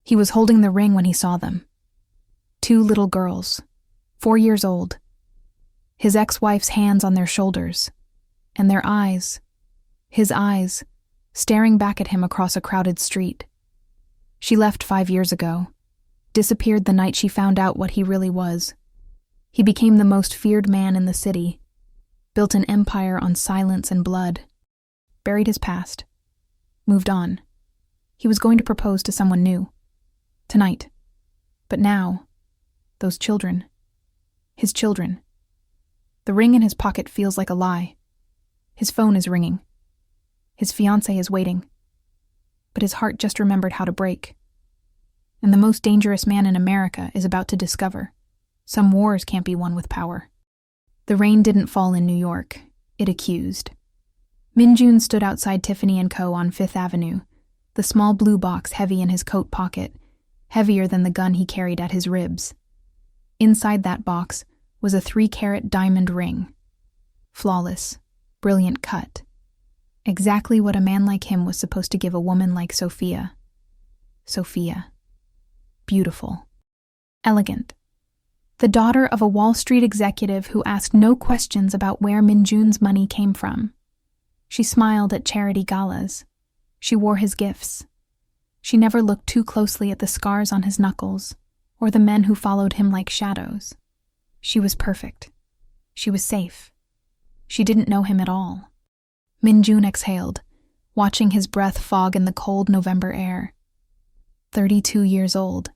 He was holding the ring when he saw them. 2 little girls, 4 years old. His ex-wife's hands on their shoulders, and their eyes, his eyes, staring back at him across a crowded street. She left 5 years ago, disappeared the night she found out what he really was. He became the most feared man in the city, built an empire on silence and blood, buried his past, moved on. He was going to propose to someone new. Tonight. But now, those children. His children. The ring in his pocket feels like a lie. His phone is ringing. His fiancée is waiting. But his heart just remembered how to break. And the most dangerous man in America is about to discover some wars can't be won with power. The rain didn't fall in New York. It accused. Min-jun stood outside Tiffany & Co. on 5th Avenue, the small blue box heavy in his coat pocket, heavier than the gun he carried at his ribs. Inside that box was a 3-carat diamond ring. Flawless, brilliant cut. Exactly what a man like him was supposed to give a woman like Sophia. Sophia. Beautiful. Elegant. The daughter of a Wall Street executive who asked no questions about where Min-jun's money came from. She smiled at charity galas. She wore his gifts. She never looked too closely at the scars on his knuckles, or the men who followed him like shadows. She was perfect. She was safe. She didn't know him at all. Min-jun exhaled, watching his breath fog in the cold November air. 32 years old,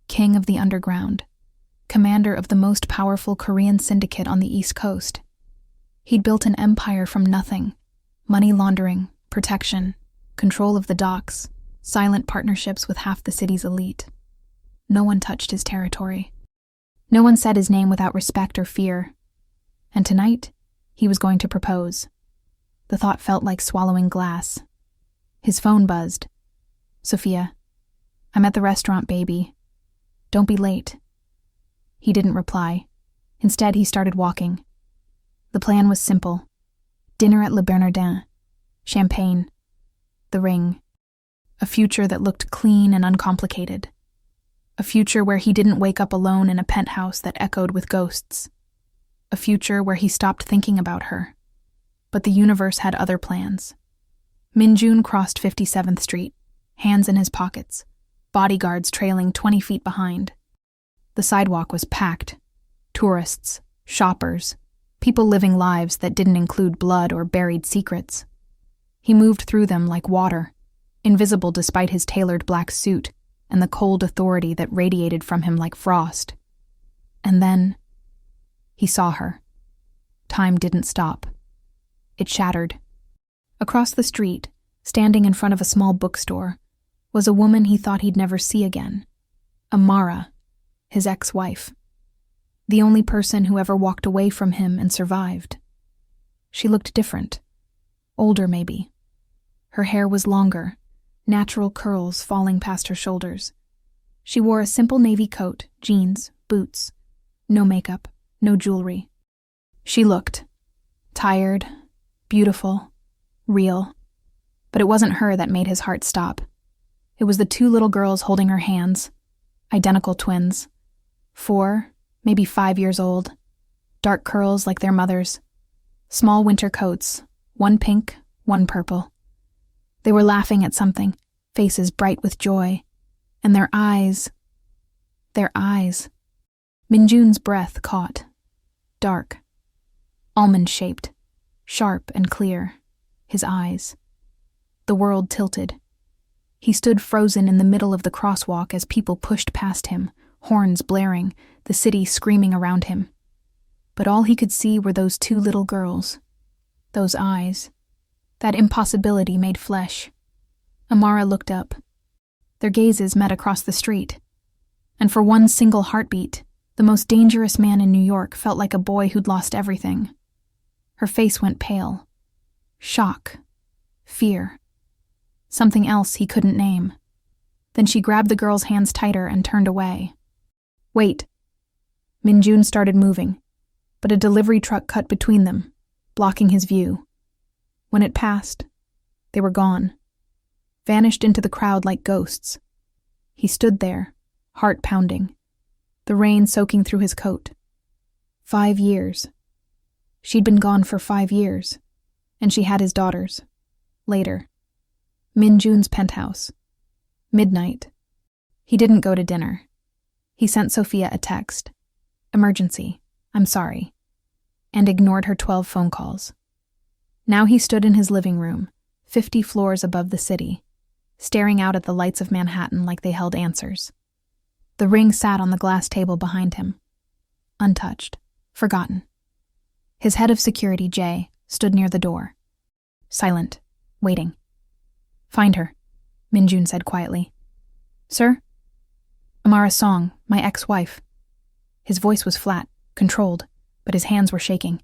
king of the underground, commander of the most powerful Korean syndicate on the East Coast. He'd built an empire from nothing. Money laundering, protection, control of the docks, silent partnerships with half the city's elite. No one touched his territory. No one said his name without respect or fear. And tonight, he was going to propose. The thought felt like swallowing glass. His phone buzzed. "Sophia, I'm at the restaurant, baby. Don't be late." He didn't reply. Instead, he started walking. The plan was simple. Dinner at Le Bernardin. Champagne. The ring. A future that looked clean and uncomplicated. A future where he didn't wake up alone in a penthouse that echoed with ghosts. A future where he stopped thinking about her. But the universe had other plans. Min-jun crossed 57th Street, hands in his pockets, bodyguards trailing 20 feet behind. The sidewalk was packed. Tourists, shoppers, people living lives that didn't include blood or buried secrets. He moved through them like water, invisible despite his tailored black suit and the cold authority that radiated from him like frost. And then, he saw her. Time didn't stop. It shattered. Across the street, standing in front of a small bookstore, was a woman he thought he'd never see again. Amara, his ex-wife. The only person who ever walked away from him and survived. She looked different. Older, maybe. Her hair was longer, natural curls falling past her shoulders. She wore a simple navy coat, jeans, boots. No makeup, no jewelry. She looked tired, beautiful, real. But it wasn't her that made his heart stop. It was the 2 little girls holding her hands. Identical twins. 4, maybe 5 years old. Dark curls like their mothers. Small winter coats, one pink, one purple. They were laughing at something, faces bright with joy. And their eyes. Min-jun's breath caught. Dark. Almond-shaped. Sharp and clear. His eyes. The world tilted. He stood frozen in the middle of the crosswalk as people pushed past him, horns blaring, the city screaming around him. But all he could see were those 2 little girls. Those eyes. That impossibility made flesh. Amara looked up. Their gazes met across the street. And for one single heartbeat, the most dangerous man in New York felt like a boy who'd lost everything. Her face went pale. Shock. Fear. Something else he couldn't name. Then she grabbed the girl's hands tighter and turned away. "Wait." Min-jun started moving, but a delivery truck cut between them, blocking his view. When it passed, they were gone, vanished into the crowd like ghosts. He stood there, heart pounding, the rain soaking through his coat. 5 years. She'd been gone for 5 years, and she had his daughters. Later. Min Jun's penthouse. Midnight. He didn't go to dinner. He sent Sophia a text. Emergency. I'm sorry. And ignored her 12 phone calls. Now he stood in his living room, 50 floors above the city, staring out at the lights of Manhattan like they held answers. The ring sat on the glass table behind him. Untouched. Forgotten. His head of security, Jay, stood near the door. Silent. Waiting. Find her, Min Jun said quietly. Sir? Amara Song, my ex-wife. His voice was flat, controlled, but his hands were shaking.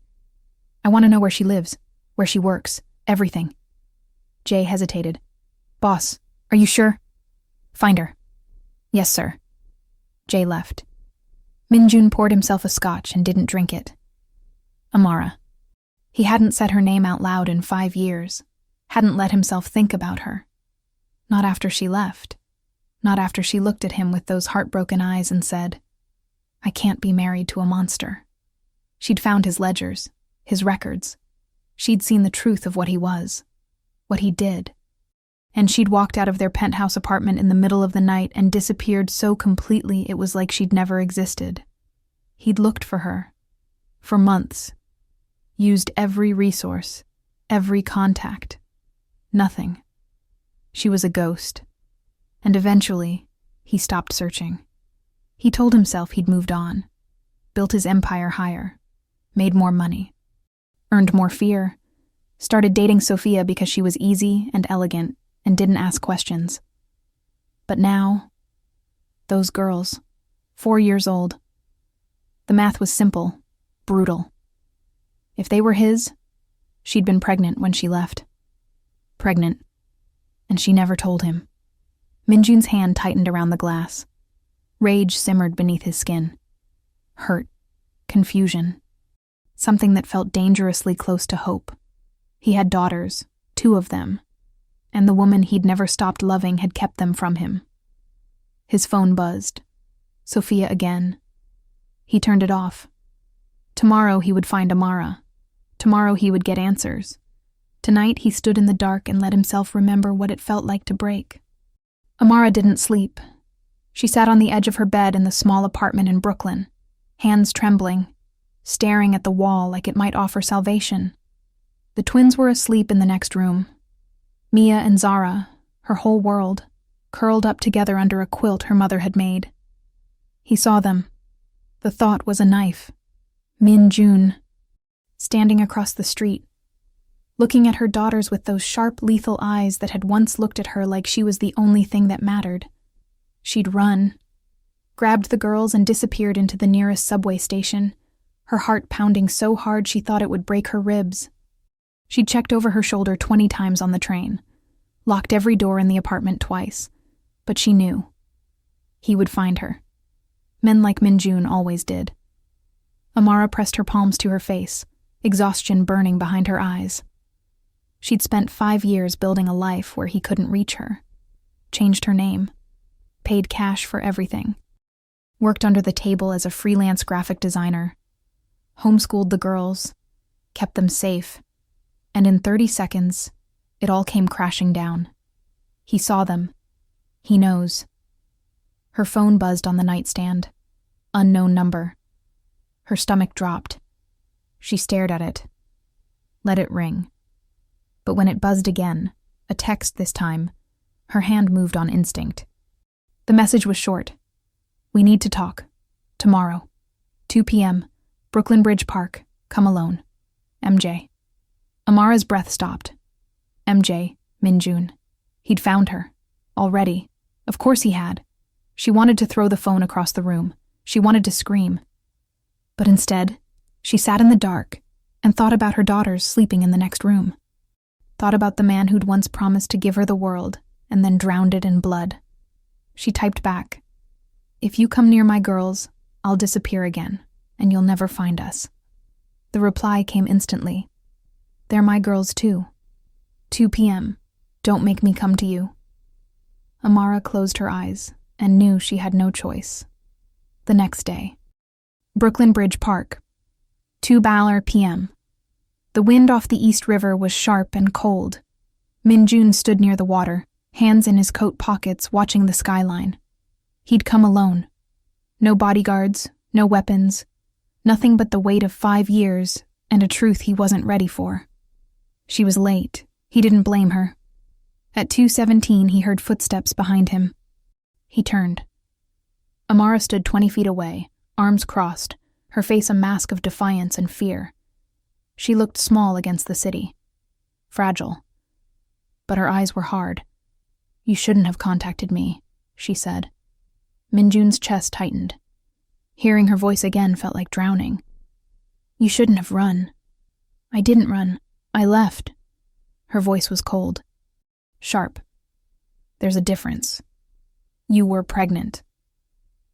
I want to know where she lives, where she works, everything. Jay hesitated. Boss, are you sure? Find her. Yes, sir. Jay left. Min Jun poured himself a scotch and didn't drink it. Amara. He hadn't said her name out loud in 5 years, hadn't let himself think about her. Not after she left. Not after she looked at him with those heartbroken eyes and said, I can't be married to a monster. She'd found his ledgers, his records. She'd seen the truth of what he was, what he did. And she'd walked out of their penthouse apartment in the middle of the night and disappeared so completely it was like she'd never existed. He'd looked for her. For months. Used every resource, every contact. Nothing. She was a ghost. And eventually, he stopped searching. He told himself he'd moved on, built his empire higher, made more money, earned more fear, started dating Sophia because she was easy and elegant and didn't ask questions. But now, those girls, 4 years old. The math was simple, brutal. If they were his, she'd been pregnant when she left. Pregnant. And she never told him. Min Jun's hand tightened around the glass. Rage simmered beneath his skin. Hurt. Confusion. Something that felt dangerously close to hope. He had daughters, 2 of them, and the woman he'd never stopped loving had kept them from him. His phone buzzed. Sophia again. He turned it off. Tomorrow he would find Amara. Tomorrow he would get answers. Tonight he stood in the dark and let himself remember what it felt like to break. Amara didn't sleep. She sat on the edge of her bed in the small apartment in Brooklyn, hands trembling, staring at the wall like it might offer salvation. The twins were asleep in the next room. Mia and Zara, her whole world, curled up together under a quilt her mother had made. He saw them. The thought was a knife. Min Jun, standing across the street, looking at her daughters with those sharp, lethal eyes that had once looked at her like she was the only thing that mattered. She'd run, grabbed the girls and disappeared into the nearest subway station, her heart pounding so hard she thought it would break her ribs. She'd checked over her shoulder 20 times on the train, locked every door in the apartment twice, but she knew. He would find her. Men like Min Jun always did. Amara pressed her palms to her face, exhaustion burning behind her eyes. She'd spent 5 years building a life where he couldn't reach her, changed her name, paid cash for everything, worked under the table as a freelance graphic designer, homeschooled the girls, kept them safe, and in 30 seconds, it all came crashing down. He saw them. He knows. Her phone buzzed on the nightstand. Unknown number. Her stomach dropped. She stared at it. Let it ring. But when it buzzed again, a text this time, her hand moved on instinct. The message was short. We need to talk. Tomorrow. 2 p.m. Brooklyn Bridge Park. Come alone. MJ. Amara's breath stopped. MJ, Min Jun. He'd found her. Already. Of course he had. She wanted to throw the phone across the room. She wanted to scream. But instead, she sat in the dark and thought about her daughters sleeping in the next room. Thought about the man who'd once promised to give her the world and then drowned it in blood. She typed back, If you come near my girls, I'll disappear again, and you'll never find us. The reply came instantly. They're my girls too. 2 p.m. Don't make me come to you. Amara closed her eyes and knew she had no choice. The next day. Brooklyn Bridge Park. 2 p.m. The wind off the East River was sharp and cold. Min-jun stood near the water, hands in his coat pockets, watching the skyline. He'd come alone. No bodyguards, no weapons, nothing but the weight of 5 years and a truth he wasn't ready for. She was late. He didn't blame her. At 2:17, he heard footsteps behind him. He turned. Amara stood 20 feet away, arms crossed, her face a mask of defiance and fear. She looked small against the city. Fragile. But her eyes were hard. "You shouldn't have contacted me," she said. Min-jun's chest tightened. Hearing her voice again felt like drowning. "You shouldn't have run." "I didn't run. I left." Her voice was cold. Sharp. "There's a difference. You were pregnant."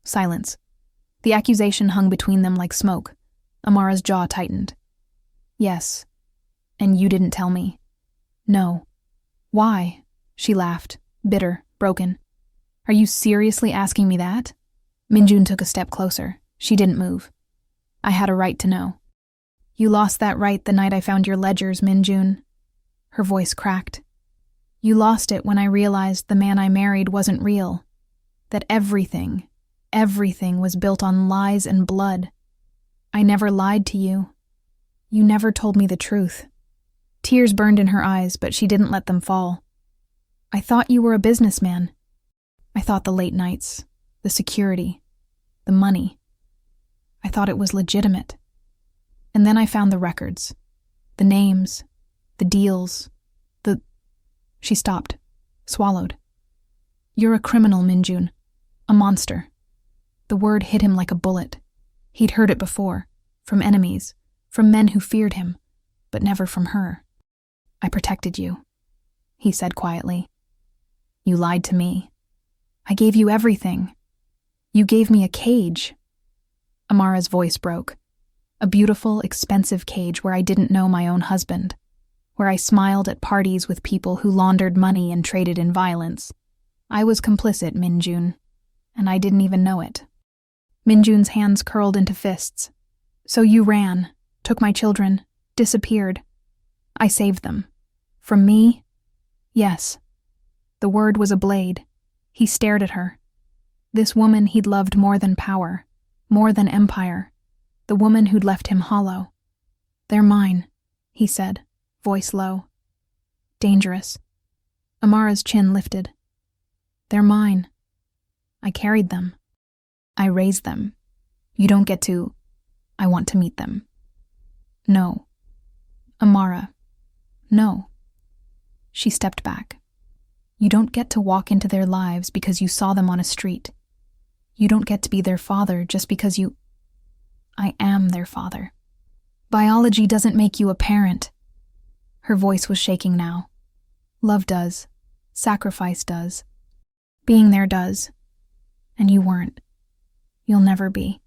Silence. The accusation hung between them like smoke. Amara's jaw tightened. "Yes. And you didn't tell me." "No." "Why?" She laughed, bitter, broken. "Are you seriously asking me that?" Min-jun took a step closer. She didn't move. "I had a right to know." "You lost that right the night I found your ledgers, Min-jun." Her voice cracked. "You lost it when I realized the man I married wasn't real. That everything was built on lies and blood. I never lied to you. You never told me the truth." Tears burned in her eyes, but she didn't let them fall. "I thought you were a businessman. I thought the late nights, the security, the money. I thought it was legitimate. And then I found the records, the names, the deals, the—" She stopped, swallowed. "You're a criminal, Min-jun. A monster." The word hit him like a bullet. He'd heard it before, from enemies, from men who feared him, but never from her. "I protected you," he said quietly. "You lied to me. I gave you everything. You gave me a cage." Amara's voice broke. "A beautiful, expensive cage where I didn't know my own husband, where I smiled at parties with people who laundered money and traded in violence. I was complicit, Min-jun, and I didn't even know it." Min-jun's hands curled into fists. "So you ran, took my children, disappeared. I saved them. From me?" "Yes." The word was a blade. He stared at her. This woman he'd loved more than power, more than empire. The woman who'd left him hollow. "They're mine," he said, voice low. "Dangerous." Amara's chin lifted. "They're mine. I carried them. I raised them. You don't get to— I want to meet them." "No." "Amara. No." She stepped back. "You don't get to walk into their lives because you saw them on a street. You don't get to be their father just because you— I am their father. Biology doesn't make you a parent." Her voice was shaking now. "Love does. Sacrifice does. Being there does. And you weren't. You'll never be."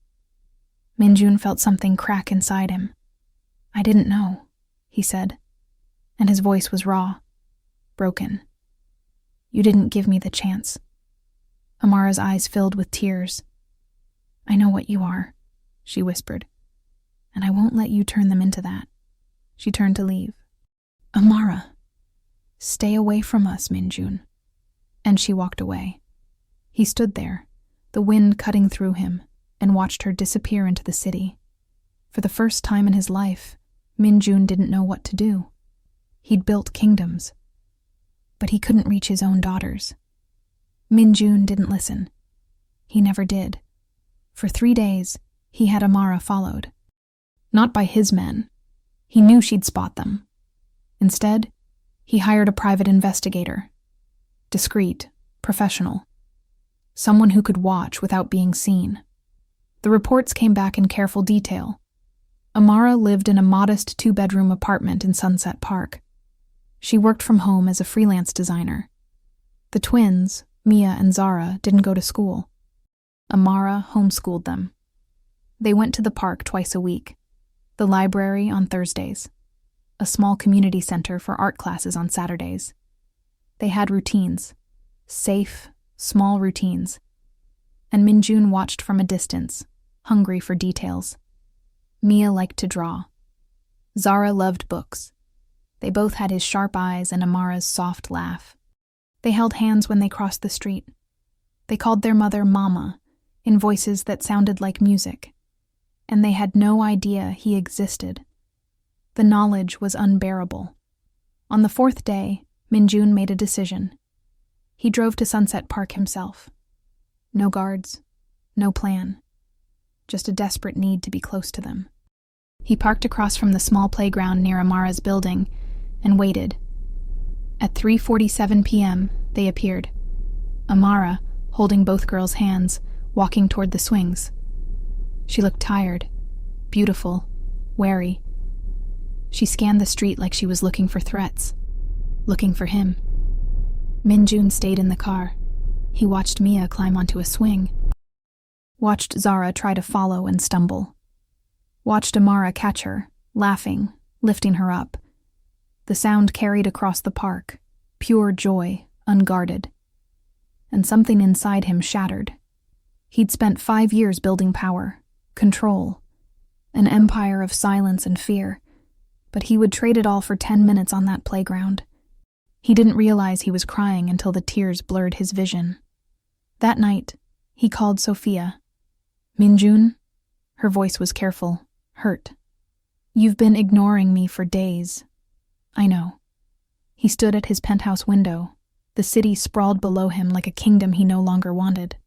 Min-jun felt something crack inside him. "I didn't know," he said, and his voice was raw, broken. "You didn't give me the chance." Amara's eyes filled with tears. "I know what you are," she whispered, "and I won't let you turn them into that." She turned to leave. "Amara, stay away from us, Min-jun." And she walked away. He stood there, the wind cutting through him, and watched her disappear into the city. For the first time in his life, Min-jun didn't know what to do. He'd built kingdoms, but he couldn't reach his own daughters. Min-jun didn't listen. He never did. For 3 days, he had Amara followed. Not by his men. He knew she'd spot them. Instead, he hired a private investigator. Discreet, professional. Someone who could watch without being seen. The reports came back in careful detail. Amara lived in a modest 2-bedroom apartment in Sunset Park. She worked from home as a freelance designer. The twins, Mia and Zara, didn't go to school. Amara homeschooled them. They went to the park twice a week, the library on Thursdays, a small community center for art classes on Saturdays. They had routines, safe, small routines, and Minjun watched from a distance, hungry for details. Mia liked to draw. Zara loved books. They both had his sharp eyes and Amara's soft laugh. They held hands when they crossed the street. They called their mother Mama, in voices that sounded like music, and they had no idea he existed. The knowledge was unbearable. On the fourth day, Minjun made a decision. He drove to Sunset Park himself. No guards, no plan, just a desperate need to be close to them. He parked across from the small playground near Amara's building and waited. At 3:47 p.m., they appeared. Amara, holding both girls' hands, walking toward the swings. She looked tired, beautiful, wary. She scanned the street like she was looking for threats, looking for him. Minjun stayed in the car. He watched Mia climb onto a swing, watched Zara try to follow and stumble, watched Amara catch her, laughing, lifting her up. The sound carried across the park, pure joy, unguarded. And something inside him shattered. He'd spent 5 years building power, control, an empire of silence and fear, but he would trade it all for 10 minutes on that playground. He didn't realize he was crying until the tears blurred his vision. That night, he called Sophia. Minjun? Her voice was careful, hurt. You've been ignoring me for days. I know. He stood at his penthouse window. The city sprawled below him like a kingdom he no longer wanted.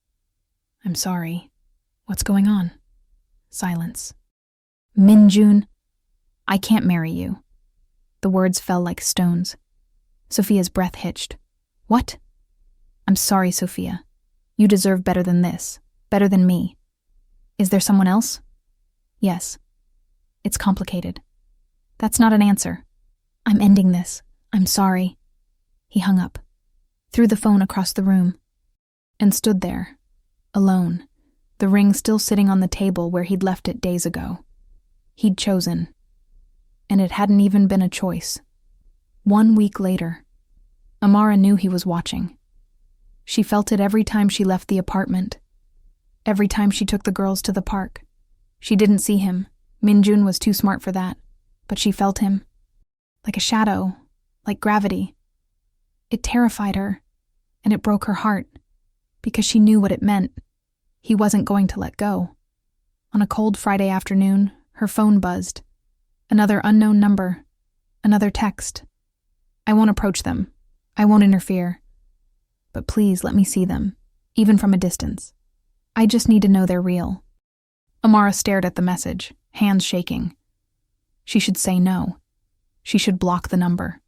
I'm sorry. What's going on? Silence. Minjun, I can't marry you. The words fell like stones. Sophia's breath hitched. What? I'm sorry, Sophia. You deserve better than this, better than me. Is there someone else? Yes. It's complicated. That's not an answer. I'm ending this. I'm sorry. He hung up, threw the phone across the room, and stood there, alone, the ring still sitting on the table where he'd left it days ago. He'd chosen, and it hadn't even been a choice. 1 week later, Amara knew he was watching. She felt it every time she left the apartment, every time she took the girls to the park. She didn't see him. Minjun was too smart for that, but she felt him, like a shadow, like gravity. It terrified her, and it broke her heart, because she knew what it meant. He wasn't going to let go. On a cold Friday afternoon, her phone buzzed. Another unknown number, another text. I won't approach them. I won't interfere. But please let me see them, even from a distance. I just need to know they're real. Amara stared at the message, hands shaking. She should say no. She should block the number.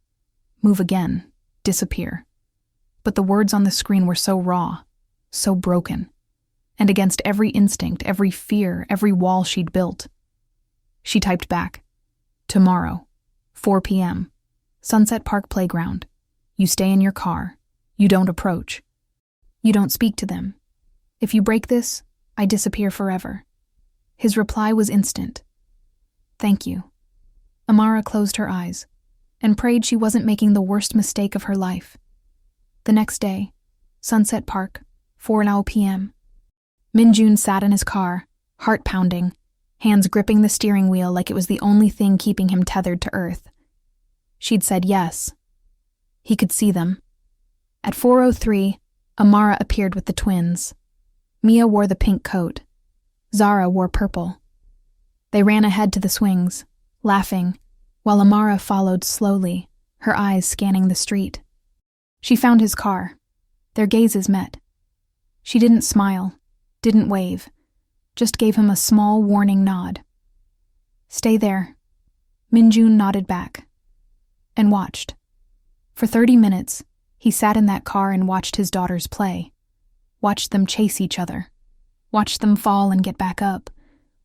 Move again. Disappear. But the words on the screen were so raw, so broken, and against every instinct, every fear, every wall she'd built. She typed back, tomorrow, 4 p.m., Sunset Park Playground. You stay in your car. You don't approach. You don't speak to them. If you break this, I disappear forever. His reply was instant. Thank you. Amara closed her eyes and prayed she wasn't making the worst mistake of her life. The next day, Sunset Park, 4 p.m. Minjun sat in his car, heart pounding, hands gripping the steering wheel like it was the only thing keeping him tethered to earth. She'd said yes. He could see them. At 4:03, Amara appeared with the twins. Mia wore the pink coat. Zara wore purple. They ran ahead to the swings, laughing, while Amara followed slowly, her eyes scanning the street. She found his car. Their gazes met. She didn't smile, didn't wave, just gave him a small warning nod. Stay there. Minjun nodded back and watched. For 30 minutes, he sat in that car and watched his daughters play, watched them chase each other, watched them fall and get back up,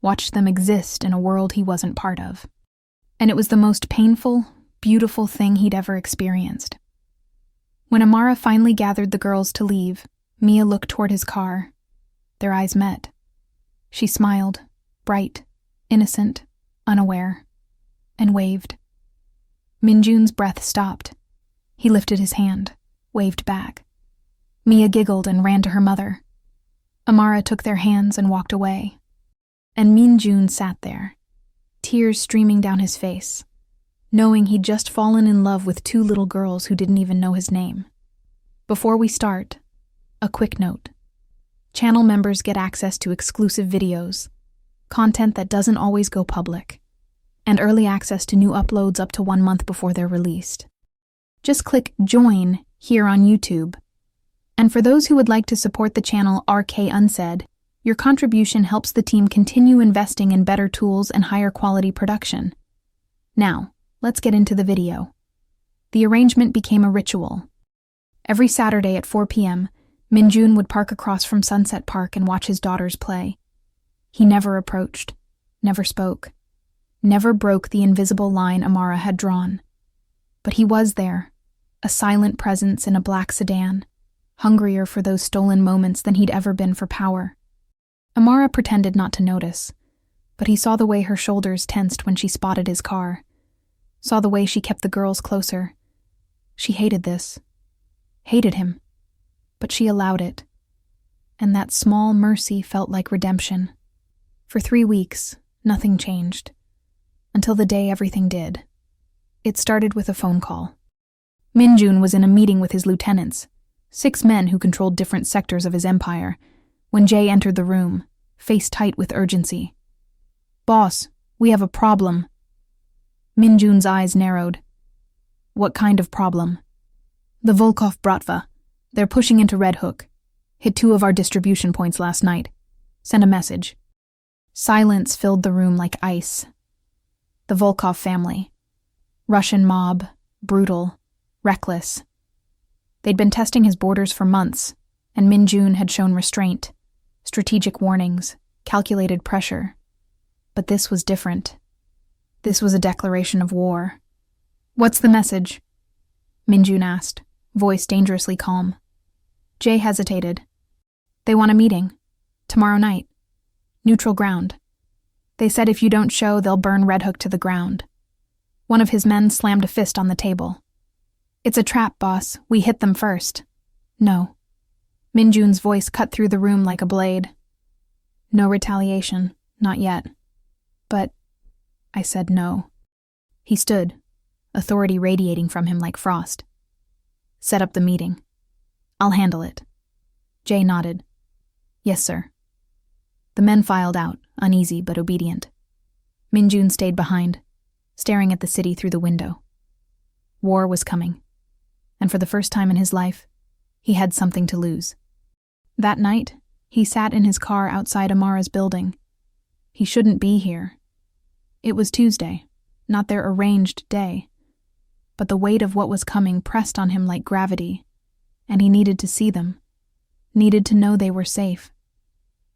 watched them exist in a world he wasn't part of. And it was the most painful, beautiful thing he'd ever experienced. When Amara finally gathered the girls to leave, Mia looked toward his car. Their eyes met. She smiled, bright, innocent, unaware, and waved. Minjun's breath stopped. He lifted his hand, waved back. Mia giggled and ran to her mother. Amara took their hands and walked away. And Min-jun sat there, tears streaming down his face, knowing he'd just fallen in love with two little girls who didn't even know his name. Before we start, a quick note. Channel members get access to exclusive videos, content that doesn't always go public, and early access to new uploads up to 1 month before they're released. Just click Join here on YouTube. And for those who would like to support the channel K-UNSAID, your contribution helps the team continue investing in better tools and higher quality production. Now, let's get into the video. The arrangement became a ritual. Every Saturday at 4 p.m., Min-jun would park across from Sunset Park and watch his daughters play. He never approached, never spoke, never broke the invisible line Amara had drawn. But he was there, a silent presence in a black sedan, hungrier for those stolen moments than he'd ever been for power. Amara pretended not to notice, but he saw the way her shoulders tensed when she spotted his car, saw the way she kept the girls closer. She hated this, hated him, but she allowed it, and that small mercy felt like redemption. For 3 weeks, nothing changed, until the day everything did. It started with a phone call. Min-jun was in a meeting with his lieutenants, 6 men who controlled different sectors of his empire, when Jay entered the room, face tight with urgency. "Boss, we have a problem." Min-jun's eyes narrowed. "What kind of problem?" "The Volkov Bratva. They're pushing into Red Hook. Hit 2 of our distribution points last night. Send a message." Silence filled the room like ice. The Volkov family. Russian mob, brutal, reckless. They'd been testing his borders for months, and Min-jun had shown restraint, strategic warnings, calculated pressure. But this was different. This was a declaration of war. "What's the message?" Min-jun asked, voice dangerously calm. Jay hesitated. "They want a meeting. Tomorrow night. Neutral ground. They said if you don't show, they'll burn Red Hook to the ground." One of his men slammed a fist on the table. "It's a trap, boss. We hit them first." "No." Min-jun's voice cut through the room like a blade. "No retaliation. Not yet." "But," I said no. He stood, authority radiating from him like frost. "Set up the meeting. I'll handle it." Jay nodded. "Yes, sir." The men filed out, uneasy but obedient. Min-jun stayed behind, staring at the city through the window. War was coming, and for the first time in his life, he had something to lose. That night, he sat in his car outside Amara's building. He shouldn't be here. It was Tuesday, not their arranged day, but the weight of what was coming pressed on him like gravity, and he needed to see them, needed to know they were safe.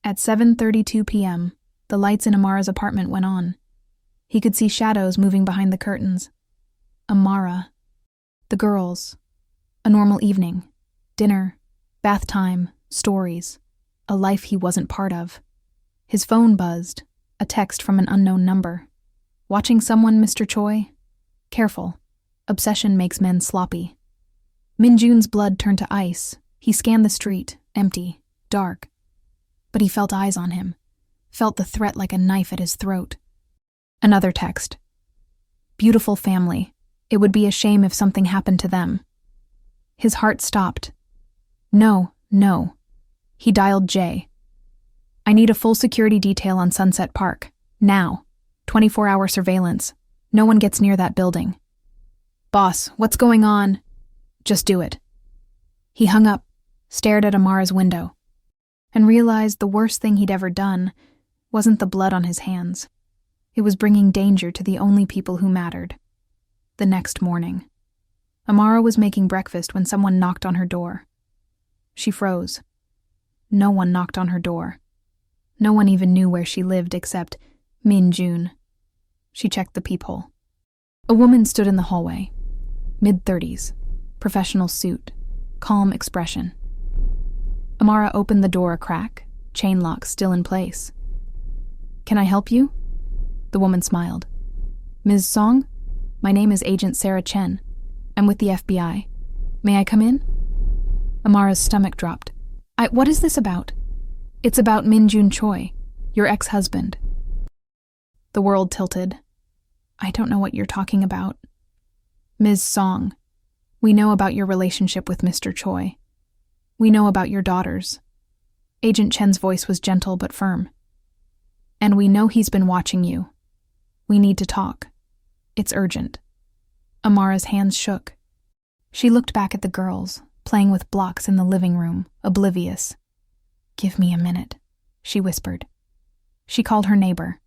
At 7:32 p.m., the lights in Amara's apartment went on. He could see shadows moving behind the curtains. Amara. The girls. A normal evening. Dinner. Bath time. Stories. A life he wasn't part of. His phone buzzed. A text from an unknown number. "Watching someone, Mr. Choi? Careful. Obsession makes men sloppy." Min-jun's blood turned to ice. He scanned the street, empty, dark. But he felt eyes on him, felt the threat like a knife at his throat. Another text. "Beautiful family. It would be a shame if something happened to them." His heart stopped. No. He dialed Jay. "I need a full security detail on Sunset Park. Now. 24-hour surveillance. No one gets near that building." "Boss, what's going on?" "Just do it." He hung up, stared at Amara's window, and realized the worst thing he'd ever done wasn't the blood on his hands. It was bringing danger to the only people who mattered. The next morning, Amara was making breakfast when someone knocked on her door. She froze. No one knocked on her door. No one even knew where she lived except Min-jun. She checked the peephole. A woman stood in the hallway, mid-30s, professional suit, calm expression. Amara opened the door a crack, chain lock still in place. "Can I help you?" The woman smiled. "Ms. Song? My name is Agent Sarah Chen. I'm with the FBI. May I come in?" Amara's stomach dropped. What is this about?" It's about Min Choi, your ex-husband. The world tilted. I don't know what you're talking about. Ms. Song, we know about your relationship with Mr. Choi. We know about your daughters. Agent Chen's voice was gentle but firm. And we know he's been watching you. We need to talk. It's urgent. Amara's hands shook. She looked back at the girls, playing with blocks in the living room, oblivious. Give me a minute, she whispered. She called her neighbor,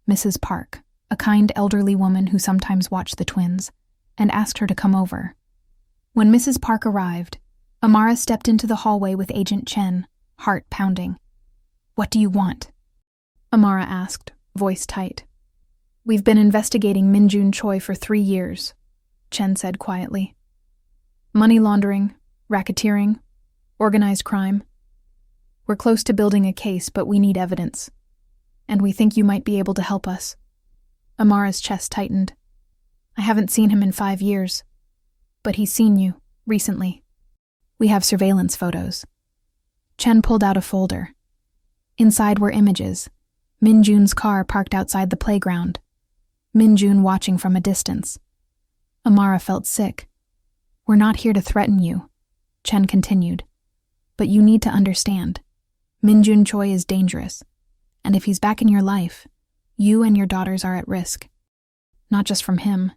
Mrs. Park, a kind elderly woman who sometimes watched the twins, and asked her to come over. When Mrs. Park arrived, Amara stepped into the hallway with Agent Chen, heart pounding. What do you want? Amara asked, voice tight. We've been investigating Min Choi for 3 years, Chen said quietly. Money laundering, racketeering, organized crime. We're close to building a case, but we need evidence. And we think you might be able to help us. Amara's chest tightened. I haven't seen him in 5 years. But he's seen you, recently. We have surveillance photos. Chen pulled out a folder. Inside were images. Min Jun's car parked outside the playground. Min Jun watching from a distance. Amara felt sick. We're not here to threaten you, Chen continued. But you need to understand. Min Choi is dangerous. And if he's back in your life, you and your daughters are at risk. Not just from him,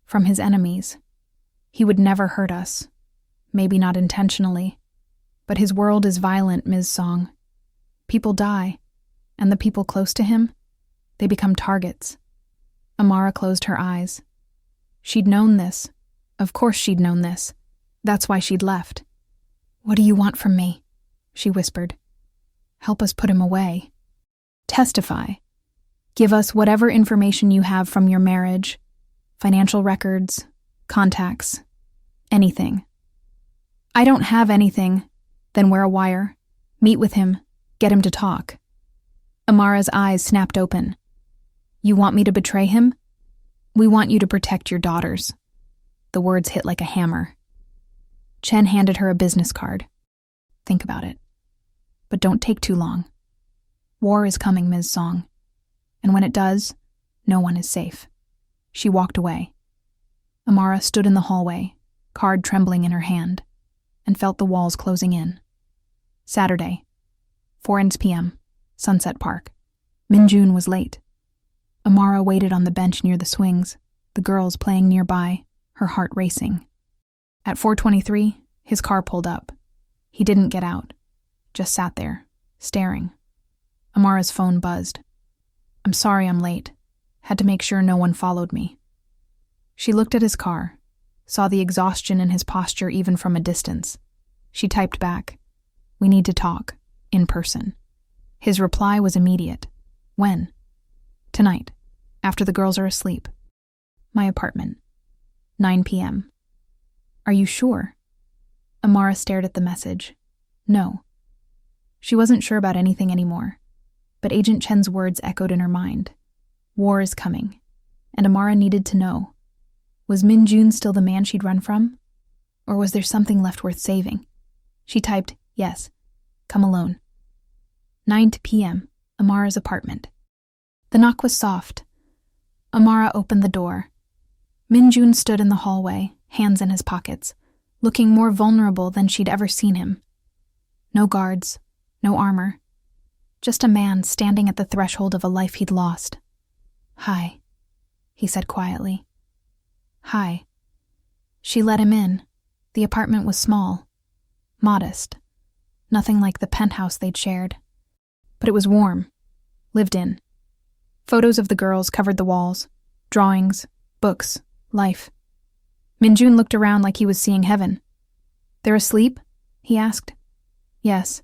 from his enemies. He would never hurt us. Maybe not intentionally. But his world is violent, Ms. Song. People die, and the people close to him, they become targets. Amara closed her eyes. She'd known this. Of course she'd known this. That's why she'd left. What do you want from me? She whispered. Help us put him away. Testify. Give us whatever information you have from your marriage, financial records, contacts, anything. I don't have anything. Then wear a wire. Meet with him. Get him to talk. Amara's eyes snapped open. You want me to betray him? We want you to protect your daughters. The words hit like a hammer. Chen handed her a business card. Think about it. But don't take too long. War is coming, Ms. Song. And when it does, no one is safe. She walked away. Amara stood in the hallway, card trembling in her hand, and felt the walls closing in. Saturday, 4 p.m., Sunset Park. Min Jun was late. Amara waited on the bench near the swings, the girls playing nearby, her heart racing. At 4:23, his car pulled up. He didn't get out, just sat there, staring. Amara's phone buzzed. I'm sorry I'm late. Had to make sure no one followed me. She looked at his car, saw the exhaustion in his posture even from a distance. She typed back, We need to talk, in person. His reply was immediate. When? Tonight, after the girls are asleep. My apartment. 9 p.m. Are you sure? Amara stared at the message. No. She wasn't sure about anything anymore, but Agent Chen's words echoed in her mind. War is coming, and Amara needed to know. Was Min Jun still the man she'd run from? Or was there something left worth saving? She typed, yes. Come alone. 9 p.m., Amara's apartment. The knock was soft. Amara opened the door. Min Jun stood in the hallway, hands in his pockets, looking more vulnerable than she'd ever seen him. No guards, no armor. Just a man standing at the threshold of a life he'd lost. Hi, he said quietly. Hi. She let him in. The apartment was small, modest, nothing like the penthouse they'd shared. But it was warm, lived in. Photos of the girls covered the walls, drawings, books, life. Min Jun looked around like he was seeing heaven. They're asleep? He asked. Yes.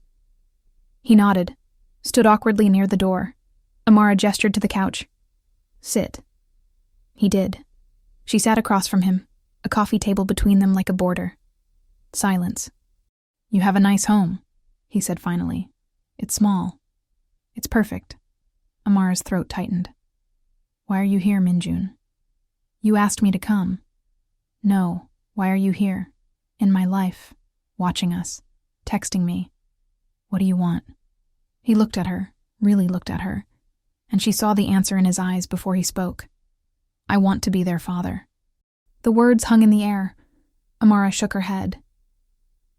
He nodded, stood awkwardly near the door. Amara gestured to the couch. Sit. He did. She sat across from him, a coffee table between them like a border. Silence. You have a nice home, he said finally. It's small. It's perfect. Amara's throat tightened. Why are you here, Min Jun? You asked me to come. No, why are you here? In my life, watching us, texting me. What do you want? He looked at her, really looked at her, and she saw the answer in his eyes before he spoke. I want to be their father. The words hung in the air. Amara shook her head.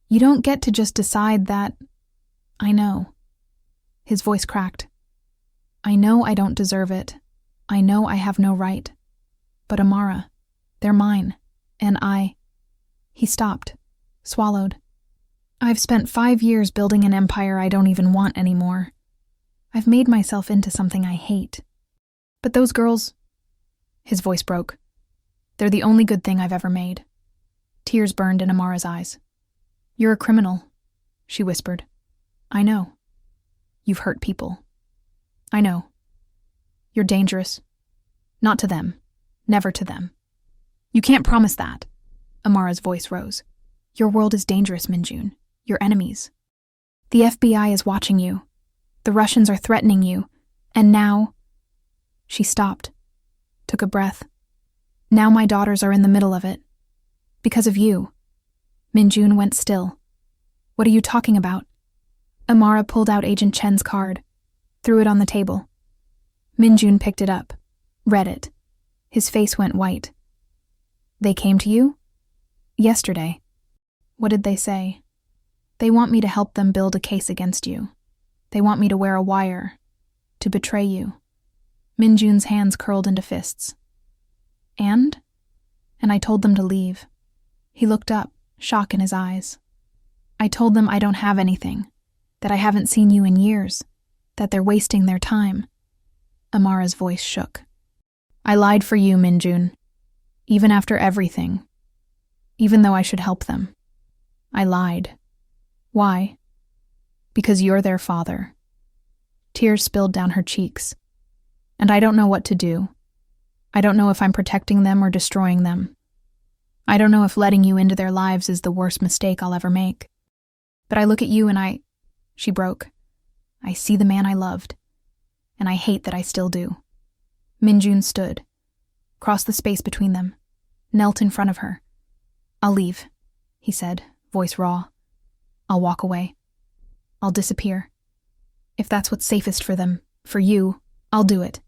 You don't get to just decide that. I know. His voice cracked. I know I don't deserve it. I know I have no right. But Amara, they're mine. And He stopped, swallowed. I've spent 5 years building an empire I don't even want anymore. I've made myself into something I hate. But those girls... His voice broke. They're the only good thing I've ever made. Tears burned in Amara's eyes. You're a criminal, she whispered. I know. You've hurt people. I know. You're dangerous. Not to them. Never to them. You can't promise that. Amara's voice rose. Your world is dangerous, Minjun. Your enemies. The FBI is watching you. The Russians are threatening you. And now... She stopped. Took a breath. Now my daughters are in the middle of it. Because of you. Minjun went still. What are you talking about? Amara pulled out Agent Chen's card. Threw it on the table. Minjun picked it up. Read it. His face went white. They came to you? Yesterday. What did they say? They want me to help them build a case against you. They want me to wear a wire. To betray you. Minjun's hands curled into fists. And I told them to leave. He looked up, shock in his eyes. I told them I don't have anything, that I haven't seen you in years, that they're wasting their time. Amara's voice shook. I lied for you, Minjun. Even after everything. Even though I should help them. I lied. Why? Because you're their father. Tears spilled down her cheeks. And I don't know what to do. I don't know if I'm protecting them or destroying them. I don't know if letting you into their lives is the worst mistake I'll ever make. But I look at you and She broke. I see the man I loved. And I hate that I still do. Minjun stood, crossed the space between them, knelt in front of her. I'll leave, he said, voice raw. I'll walk away. I'll disappear. If that's what's safest for them, for you, I'll do it.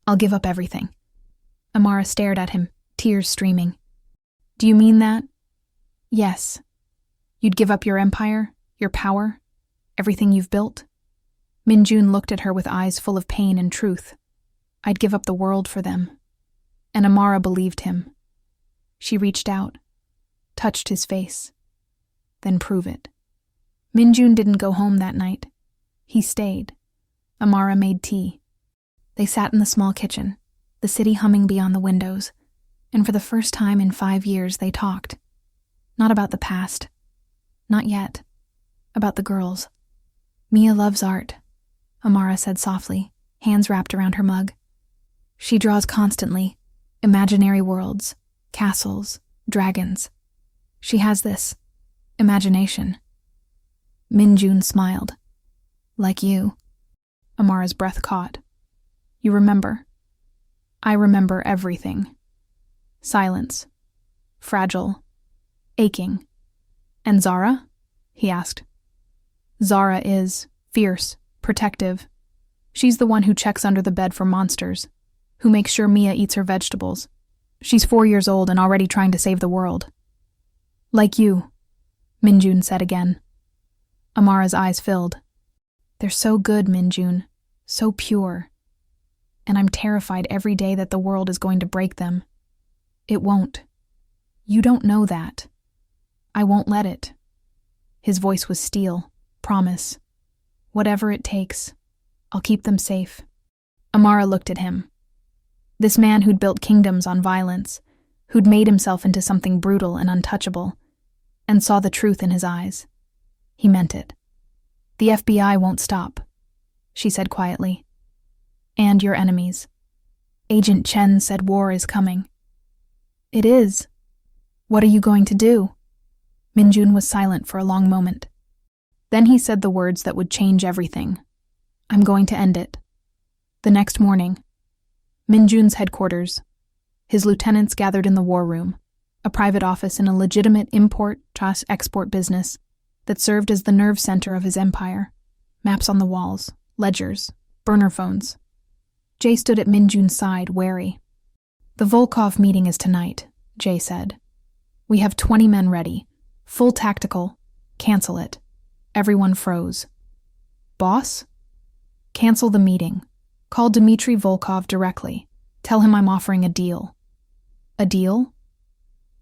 I'll give up everything. Amara stared at him, tears streaming. Do you mean that? Yes. You'd give up your empire, your power, everything you've built? Minjun looked at her with eyes full of pain and truth. I'd give up the world for them. And Amara believed him. She reached out, touched his face. Then prove it. Minjun didn't go home that night. He stayed. Amara made tea. They sat in the small kitchen, the city humming beyond the windows, and for the first time in 5 years they talked. Not about the past. Not yet. About the girls. Mia loves art, Amara said softly, hands wrapped around her mug. She draws constantly, imaginary worlds, castles, dragons. She has this imagination. Minjun smiled. Like you. Amara's breath caught. You remember. I remember everything. Silence. Fragile. Aching. And Zara? He asked. Zara is fierce, protective. She's the one who checks under the bed for monsters, who makes sure Mia eats her vegetables. She's 4 years old and already trying to save the world. Like you, Minjun said again. Amara's eyes filled. They're so good, Minjun, so pure. And I'm terrified every day that the world is going to break them. It won't. You don't know that. I won't let it. His voice was steel, promise. Whatever it takes, I'll keep them safe. Amara looked at him. This man who'd built kingdoms on violence, who'd made himself into something brutal and untouchable, and saw the truth in his eyes. He meant it. The FBI won't stop, she said quietly. And your enemies. Agent Chen said war is coming. It is. What are you going to do? Minjun was silent for a long moment. Then he said the words that would change everything. I'm going to end it. The next morning, Minjun's headquarters. His lieutenants gathered in the war room, a private office in a legitimate import-export business that served as the nerve center of his empire. Maps on the walls, ledgers, burner phones. Jay stood at Minjun's side, wary. "The Volkov meeting is tonight," Jay said. "We have 20 men ready. Full tactical. Cancel it." Everyone froze. "Boss?" "Cancel the meeting. Call Dmitry Volkov directly. Tell him I'm offering a deal." "A deal?"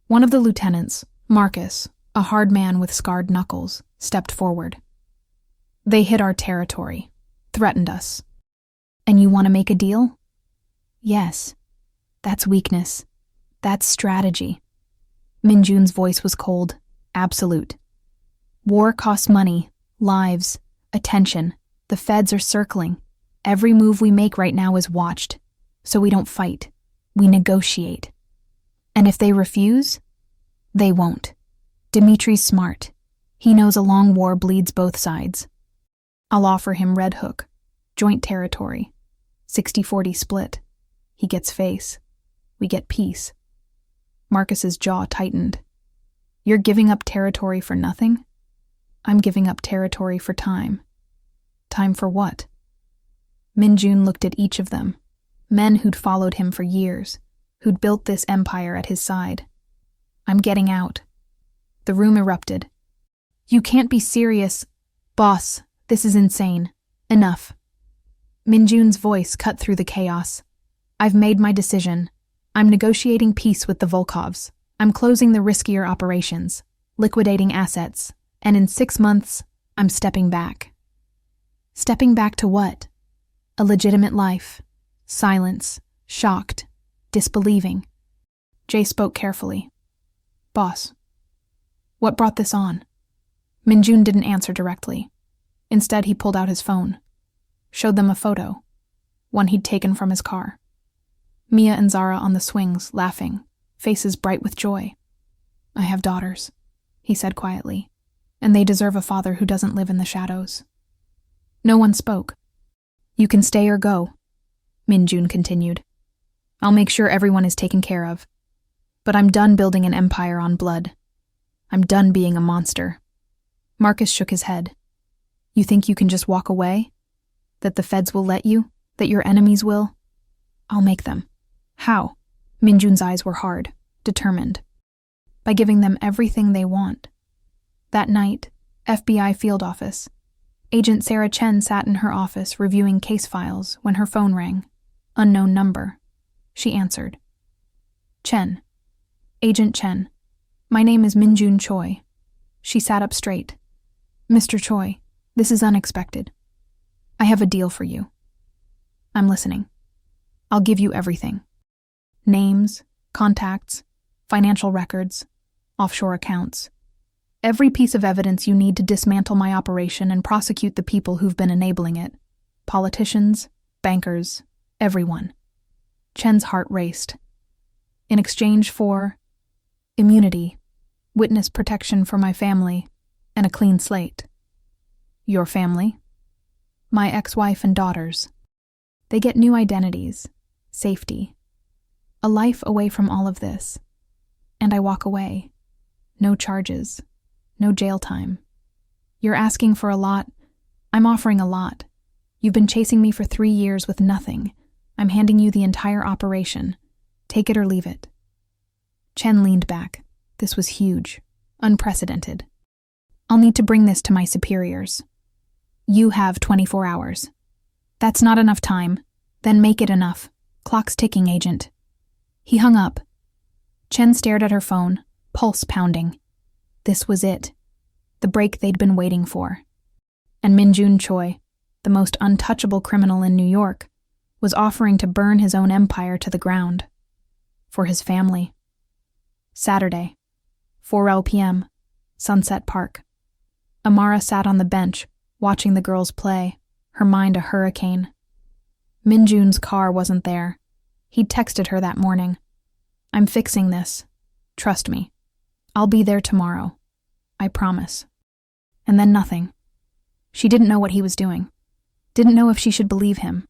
One of the lieutenants, Marcus, a hard man with scarred knuckles, stepped forward. "They hit our territory. Threatened us." "And you want to make a deal?" "Yes. That's weakness. That's strategy." Minjun's voice was cold, absolute. "War costs money, lives, attention. The feds are circling. Every move we make right now is watched. So we don't fight. We negotiate. And if they refuse, they won't. Dimitri's smart. He knows a long war bleeds both sides. I'll offer him Red Hook, joint territory, 60-40 split. He gets face. We get peace." Marcus's jaw tightened. "You're giving up territory for nothing?" "I'm giving up territory for time." "Time for what?" Minjun looked at each of them, men who'd followed him for years, who'd built this empire at his side. "I'm getting out." The room erupted. "You can't be serious. Boss, this is insane. Enough." Minjun's voice cut through the chaos. "I've made my decision. I'm negotiating peace with the Volkovs. I'm closing the riskier operations, liquidating assets, and in 6 months, I'm stepping back." "Stepping back to what?" "A legitimate life." Silence, shocked, disbelieving. Jay spoke carefully. "Boss, what brought this on?" Minjun didn't answer directly. Instead, he pulled out his phone, showed them a photo, one he'd taken from his car. Mia and Zara on the swings, laughing, faces bright with joy. "I have daughters," he said quietly, "and they deserve a father who doesn't live in the shadows." No one spoke. "You can stay or go," Minjun continued. "I'll make sure everyone is taken care of. But I'm done building an empire on blood. I'm done being a monster." Marcus shook his head. "You think you can just walk away? That the feds will let you? That your enemies will?" "I'll make them." "How?" Minjun's eyes were hard, determined. "By giving them everything they want." That night, FBI field office. Agent Sarah Chen sat in her office reviewing case files when her phone rang. Unknown number. She answered. "Chen. Agent Chen. My name is Minjun Choi." She sat up straight. "Mr. Choi, this is unexpected. I have a deal for you." "I'm listening." "I'll give you everything. Names, contacts, financial records, offshore accounts. Every piece of evidence you need to dismantle my operation and prosecute the people who've been enabling it. Politicians, bankers, everyone." Chen's heart raced. "In exchange for immunity, witness protection for my family, and a clean slate." "Your family?" "My ex-wife and daughters. They get new identities, safety, a life away from all of this. And I walk away. No charges, no jail time. You're asking for a lot. I'm offering a lot. You've been chasing me for 3 years with nothing. I'm handing you the entire operation. Take it or leave it." Chen leaned back. This was huge, unprecedented. "I'll need to bring this to my superiors." "You have 24 hours. "That's not enough time. Then make it enough. Clock's ticking, Agent." He hung up. Chen stared at her phone, pulse pounding. This was it. The break they'd been waiting for. And Minjun Choi, the most untouchable criminal in New York, was offering to burn his own empire to the ground. For his family. Saturday, 4 p.m., Sunset Park. Amara sat on the bench, watching the girls play, her mind a hurricane. Minjun's car wasn't there. He'd texted her that morning. "I'm fixing this. Trust me. I'll be there tomorrow. I promise." And then nothing. She didn't know what he was doing. Didn't know if she should believe him.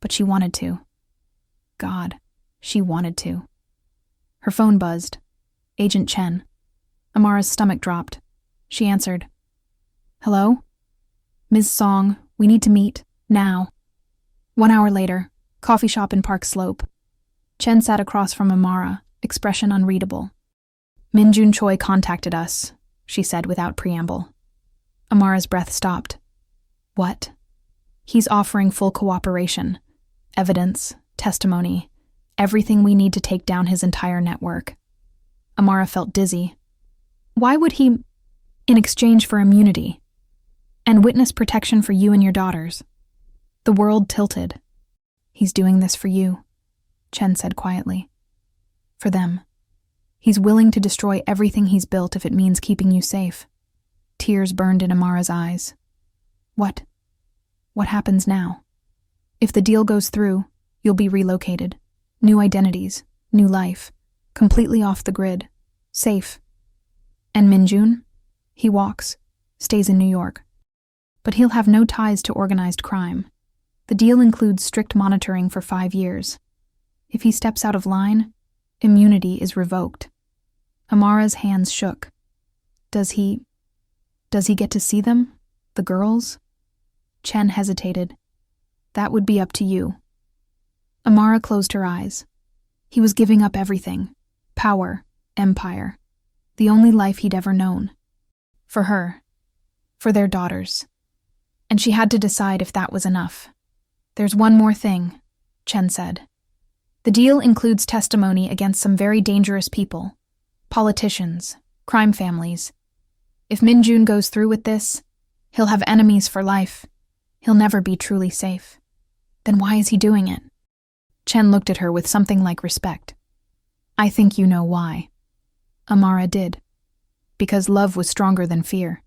But she wanted to. God, she wanted to. Her phone buzzed. Agent Chen. Amara's stomach dropped. She answered. "Hello? Ms. Song, we need to meet. Now. 1 hour later, coffee shop in Park Slope. Chen sat across from Amara, expression unreadable. Minjun Choi contacted us, she said without preamble. Amara's breath stopped. What? He's offering full cooperation. Evidence, testimony, everything we need to take down his entire network. Amara felt dizzy. Why would he? In exchange for immunity. And witness protection for you and your daughters. The world tilted. He's doing this for you, Chen said quietly. For them. He's willing to destroy everything he's built if it means keeping you safe. Tears burned in Amara's eyes. What? What happens now? If the deal goes through, you'll be relocated. New identities, new life, completely off the grid, safe. And Minjun? He walks, stays in New York. But he'll have no ties to organized crime. The deal includes strict monitoring for 5 years. If he steps out of line, immunity is revoked. Amara's hands shook. Does he get to see them? The girls? Chen hesitated. That would be up to you. Amara closed her eyes. He was giving up everything. Power, empire. The only life he'd ever known. For her. For their daughters. And she had to decide if that was enough. There's one more thing, Chen said. The deal includes testimony against some very dangerous people. Politicians, crime families. If Minjun goes through with this, he'll have enemies for life. He'll never be truly safe. Then why is he doing it? Chen looked at her with something like respect. I think you know why. Amara did. Because love was stronger than fear.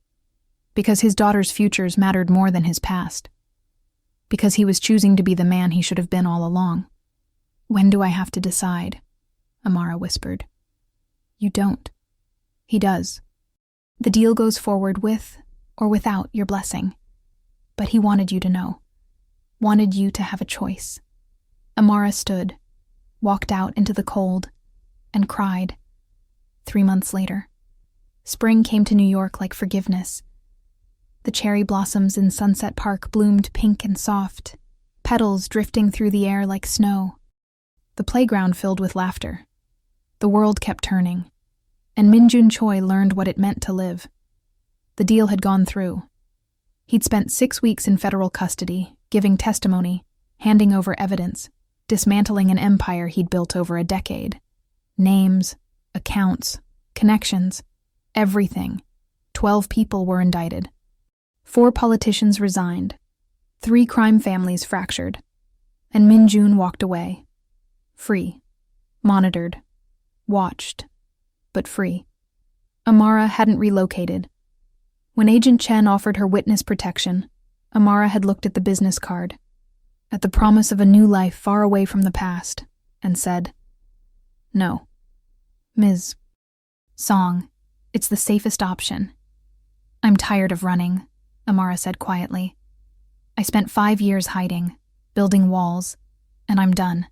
Because his daughter's futures mattered more than his past. Because he was choosing to be the man he should have been all along. When do I have to decide? Amara whispered. You don't. He does. The deal goes forward with or without your blessing. But he wanted you to know. Wanted you to have a choice. Amara stood, walked out into the cold, and cried. 3 months later, spring came to New York like forgiveness. The cherry blossoms in Sunset Park bloomed pink and soft, petals drifting through the air like snow. The playground filled with laughter. The world kept turning, and Minjun Choi learned what it meant to live. The deal had gone through. He'd spent 6 weeks in federal custody, giving testimony, handing over evidence, dismantling an empire he'd built over a decade. Names, accounts, connections, everything. 12 people were indicted. 4 politicians resigned. 3 crime families fractured. And Minjun walked away. Free. Monitored. Watched. But free. Amara hadn't relocated. When Agent Chen offered her witness protection, Amara had looked at the business card, at the promise of a new life far away from the past, and said, No. Ms. Song, it's the safest option. I'm tired of running, Amara said quietly. I spent 5 years hiding, building walls, and I'm done.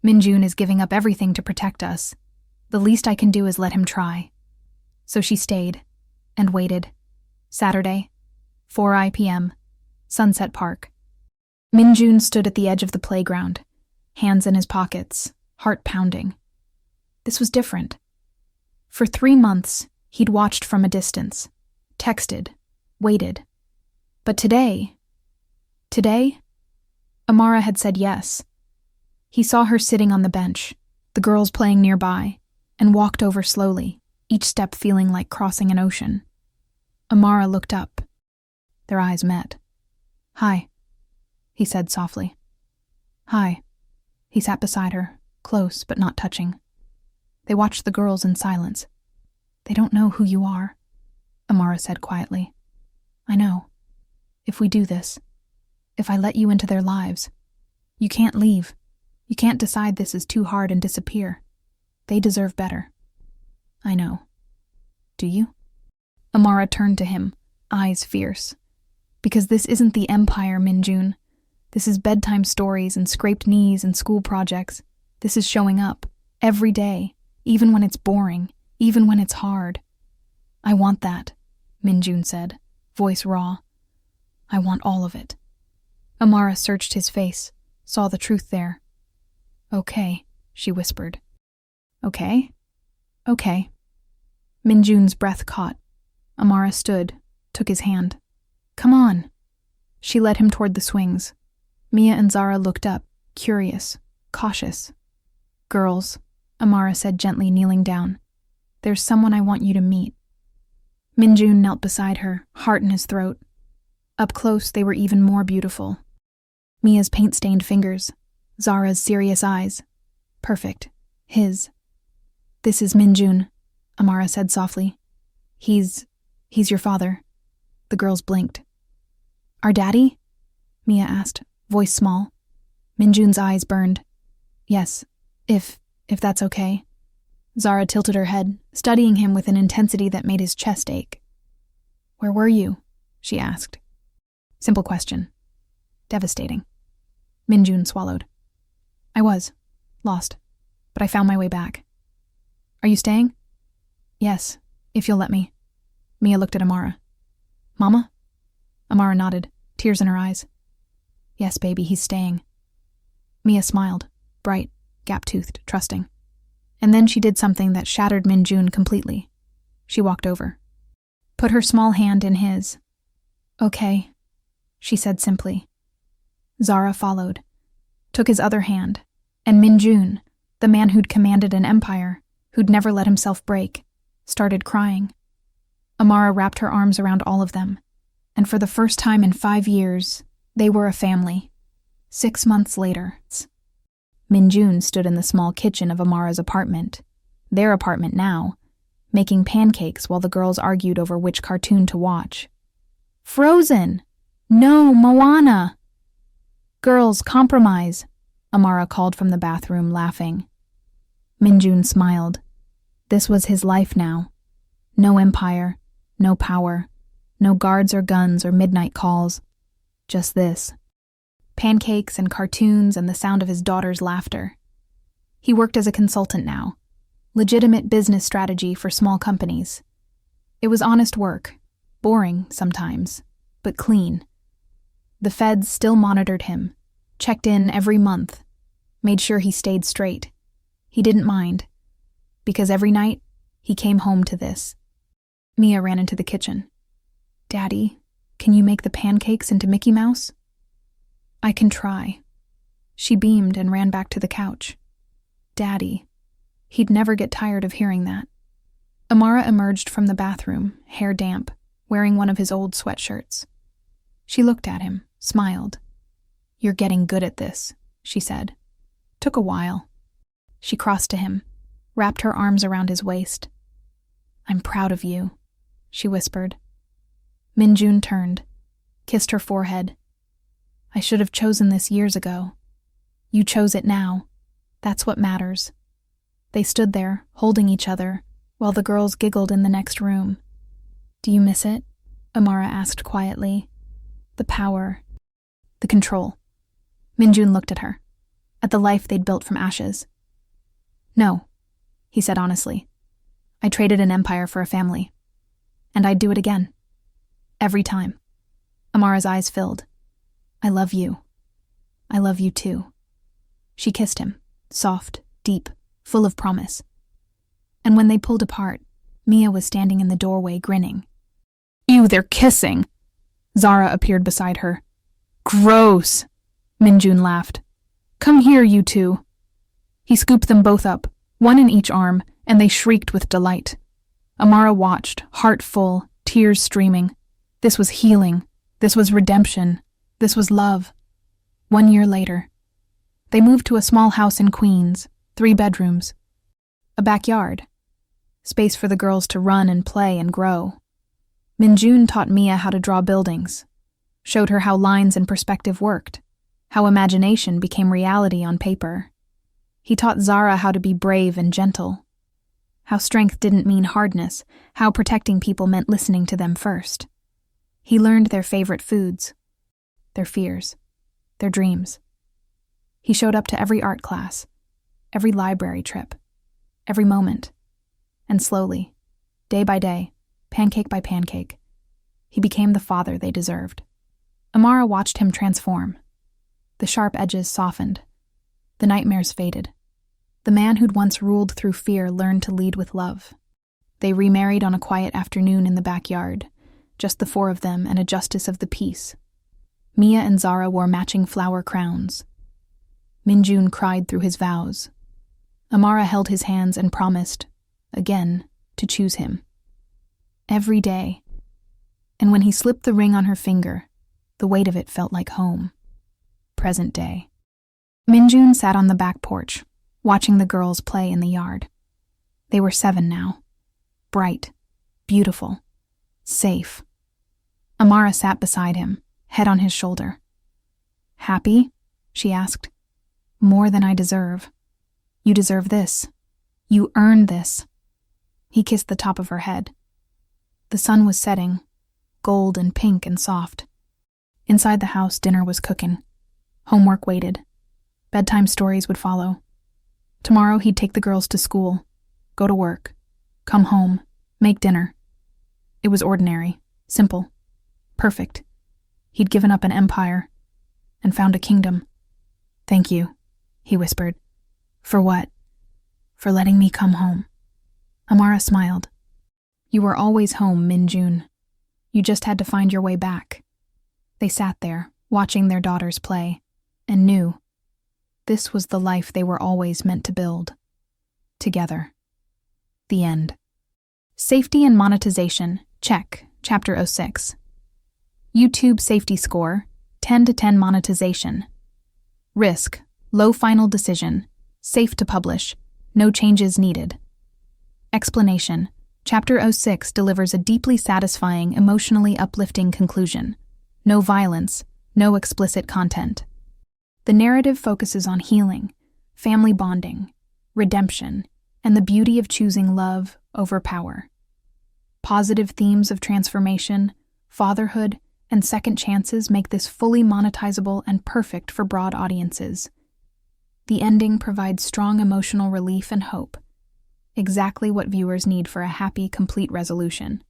Minjun is giving up everything to protect us. The least I can do is let him try. So she stayed, and waited. Saturday, 4 p.m., Sunset Park. Minjun stood at the edge of the playground, hands in his pockets, heart pounding. This was different. For 3 months, he'd watched from a distance, texted, waited. But today, Amara had said yes. He saw her sitting on the bench, the girls playing nearby, and walked over slowly, each step feeling like crossing an ocean. Amara looked up. Their eyes met. Hi, he said softly. Hi. He sat beside her, close but not touching. They watched the girls in silence. They don't know who you are, Amara said quietly. I know. If we do this, if I let you into their lives, you can't leave. You can't decide this is too hard and disappear. They deserve better. I know. Do you? Amara turned to him, eyes fierce. Because this isn't the empire, Minjun. This is bedtime stories and scraped knees and school projects. This is showing up, every day, even when it's boring, even when it's hard. I want that, Minjun said, voice raw. I want all of it. Amara searched his face, saw the truth there. "Okay," she whispered. "Okay? Okay." Minjun's breath caught. Amara stood, took his hand. "Come on." She led him toward the swings. Mia and Zara looked up, curious, cautious. "Girls," Amara said gently, kneeling down. "There's someone I want you to meet." Minjun knelt beside her, heart in his throat. Up close, they were even more beautiful. Mia's paint-stained fingers, Zara's serious eyes. Perfect. His. "This is Minjun," Amara said softly. He's your father." The girls blinked. "Our daddy?" Mia asked, voice small. Minjun's eyes burned. "Yes, if that's okay." Zara tilted her head, studying him with an intensity that made his chest ache. "Where were you?" she asked. Simple question. Devastating. Minjun swallowed. "I was. Lost. But I found my way back." "Are you staying?" "Yes, if you'll let me." Mia looked at Amara. "Mama?" Amara nodded, tears in her eyes. "Yes, baby, he's staying." Mia smiled, bright, gap-toothed, trusting. And then she did something that shattered Minjun completely. She walked over. Put her small hand in his. "Okay," she said simply. Zara followed, took his other hand, and Minjun, the man who'd commanded an empire, who'd never let himself break, started crying. Amara wrapped her arms around all of them, and for the first time in 5 years, they were a family. 6 months later, Minjun stood in the small kitchen of Amara's apartment, their apartment now, making pancakes while the girls argued over which cartoon to watch. "Frozen! No, Moana!" "Girls, compromise," Amara called from the bathroom, laughing. Minjun smiled. This was his life now. No empire, no power, no guards or guns or midnight calls. Just this. Pancakes and cartoons and the sound of his daughter's laughter. He worked as a consultant now. Legitimate business strategy for small companies. It was honest work. Boring sometimes, but clean. The feds still monitored him, checked in every month, made sure he stayed straight. He didn't mind, because every night he came home to this. Mia ran into the kitchen. "Daddy, can you make the pancakes into Mickey Mouse?" "I can try." She beamed and ran back to the couch. Daddy. He'd never get tired of hearing that. Amara emerged from the bathroom, hair damp, wearing one of his old sweatshirts. She looked at him, smiled. "You're getting good at this," she said. Took a while. She crossed to him, wrapped her arms around his waist. "I'm proud of you," she whispered. Minjun turned, kissed her forehead. "I should have chosen this years ago. You chose it now. That's what matters." They stood there, holding each other, while the girls giggled in the next room. "Do you miss it?" Amara asked quietly. "The power, the control." Minjun looked at her, at the life they'd built from ashes. "No," he said honestly. "I traded an empire for a family. And I'd do it again. Every time." Amara's eyes filled. "I love you. I love you too." She kissed him, soft, deep, full of promise. And when they pulled apart, Mia was standing in the doorway grinning. "Ew, they're kissing!" Zara appeared beside her. "Gross!" Minjun laughed. "Come here, you two." He scooped them both up, one in each arm, and they shrieked with delight. Amara watched, heart full, tears streaming. This was healing. This was redemption. This was love. 1 year later, they moved to a small house in Queens, 3 bedrooms. A backyard. Space for the girls to run and play and grow. Minjun taught Mia how to draw buildings, showed her how lines and perspective worked, how imagination became reality on paper. He taught Zara how to be brave and gentle, how strength didn't mean hardness, how protecting people meant listening to them first. He learned their favorite foods, their fears, their dreams. He showed up to every art class, every library trip, every moment. And slowly, day by day, pancake by pancake, he became the father they deserved. Amara watched him transform, The sharp edges softened. The nightmares faded. The man who'd once ruled through fear learned to lead with love. They remarried on a quiet afternoon in the backyard, just the four of them and a justice of the peace. Mia and Zara wore matching flower crowns. Minjun cried through his vows. Amara held his hands and promised, again, to choose him. Every day. And when he slipped the ring on her finger, the weight of it felt like home. Present day. Minjun sat on the back porch, watching the girls play in the yard. They were 7 now. Bright, beautiful, safe. Amara sat beside him, head on his shoulder. "Happy?" she asked. "More than I deserve. You deserve this. You earned this." He kissed the top of her head. The sun was setting, gold and pink and soft. Inside the house, dinner was cooking. Homework waited. Bedtime stories would follow. Tomorrow he'd take the girls to school, go to work, come home, make dinner. It was ordinary, simple, perfect. He'd given up an empire and found a kingdom. "Thank you," he whispered. "For what?" "For letting me come home." Amara smiled. "You were always home, Minjun. You just had to find your way back." They sat there, watching their daughters play, and knew this was the life they were always meant to build. Together. The end. Safety and monetization, check, Chapter 06. YouTube safety score, 10 to 10 monetization. Risk, low final decision, safe to publish, no changes needed. Explanation, Chapter 06 delivers a deeply satisfying, emotionally uplifting conclusion. No violence, no explicit content. The narrative focuses on healing, family bonding, redemption, and the beauty of choosing love over power. Positive themes of transformation, fatherhood, and second chances make this fully monetizable and perfect for broad audiences. The ending provides strong emotional relief and hope, exactly what viewers need for a happy, complete resolution.